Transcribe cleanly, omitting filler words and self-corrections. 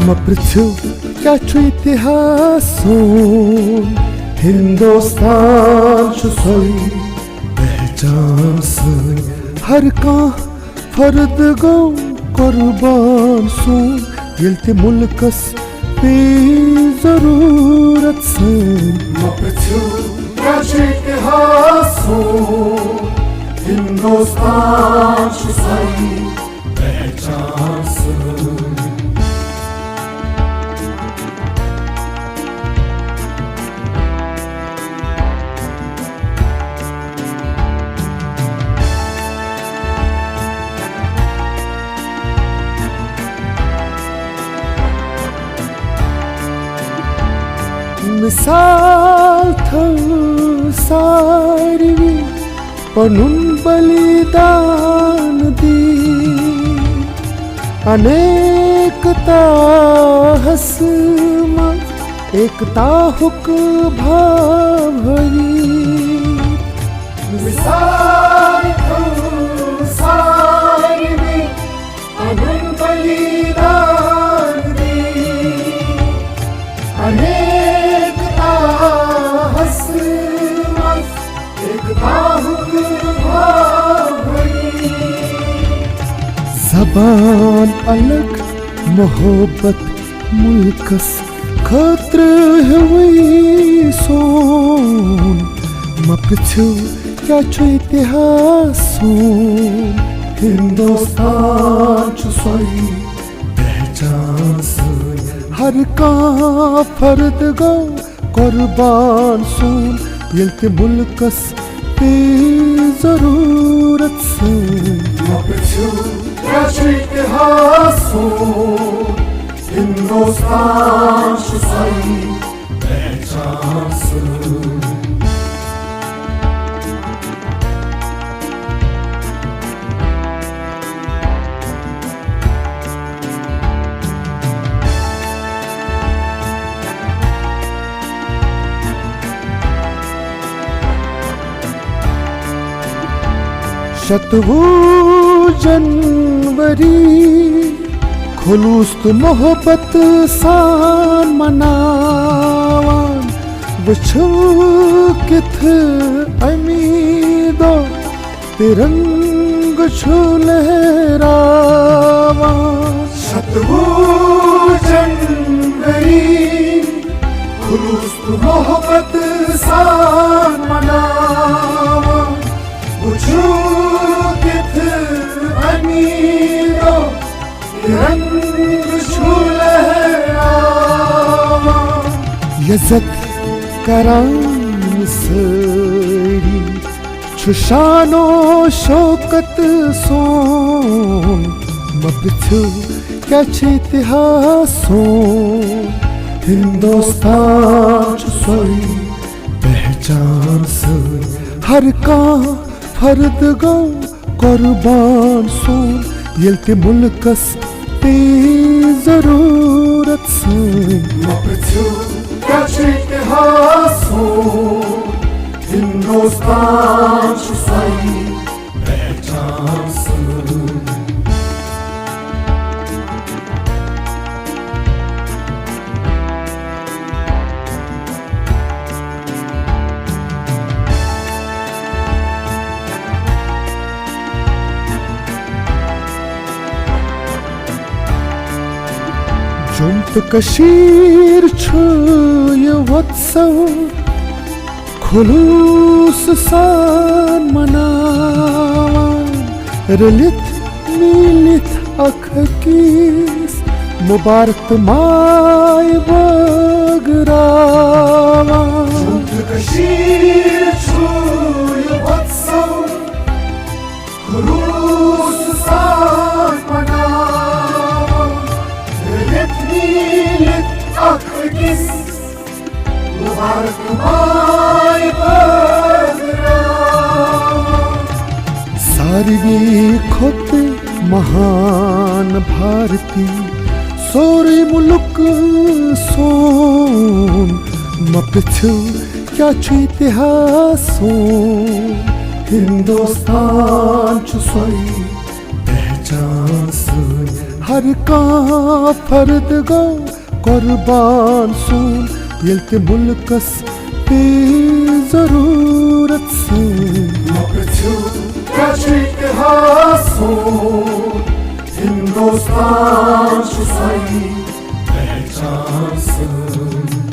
मपृथ्यू क्या छु इतिहासों हिंदुस्तान छु सोई पहचान सोई हर कांह फर्द गो कुर्बान सो यल्ते मुल्कस पे जरूरत से मपृथ्यू क्या छु इतिहासों हिंदुस्तान छु सोई पहचान सोई मिसाल था सारी पनुन बलिदान दी अनेकता हसमा एकता हुक भावरी मिसाल था सारी पनुन बलिदान दी ज़बान अलग मोहब्बत मुल्कस खतर हुई सोन मपृथ्यू क्या छु इतिहासों हिंदुस्तान छु सोई पहचान सोई हर का फर्द गो कुर्बान सोन यल्ते मुल्कस पे जरूरत से मपृथ्यू क्या छु इतिहासों हिंदुस्तान छु सोई पहचान सोई शतवो जनवरी खुलूस्त मोहब्बत सान मनावान वछो किथ अमीदो तिरंग छु लहरावान शतवो जनवरी खुलूस्त मोहब्बत सान मनावान वछो यज़त करान सरी छु शानो शौकत सोन मपृथ्यू क्या छु इतिहासों हिंदुस्तान छु सोई पहचान सोई हर का फर्द गो कुर्बान सोन यल्ते मुल्कस पे जरूरत से मपृथ्यू क्या छु इतिहासों हिंदुस्तान छु सोई पहचान सोई जुम्त कशीर छु ये वत्सव खुलूस सान मनावान रलित मिलित अख कीस मुबारक माय बगरावान जुम्त कशीर छु ये वत्सव खुलूस सान मनावान रलित मिलित अख कीस मुबारक माय सारी खुद महान भारती सोरे मुल्क सोन मपृथ्यू क्या छु इतिहासों हिंदुस्तान छु सोई पहचान सोई हर कहाँ फर्द गो कुर्बान सून यल्ते मुल्कस पे जरूरत सून मपचू क्या इतिहास सून हिंदुस्तान शुसाई पहचान सून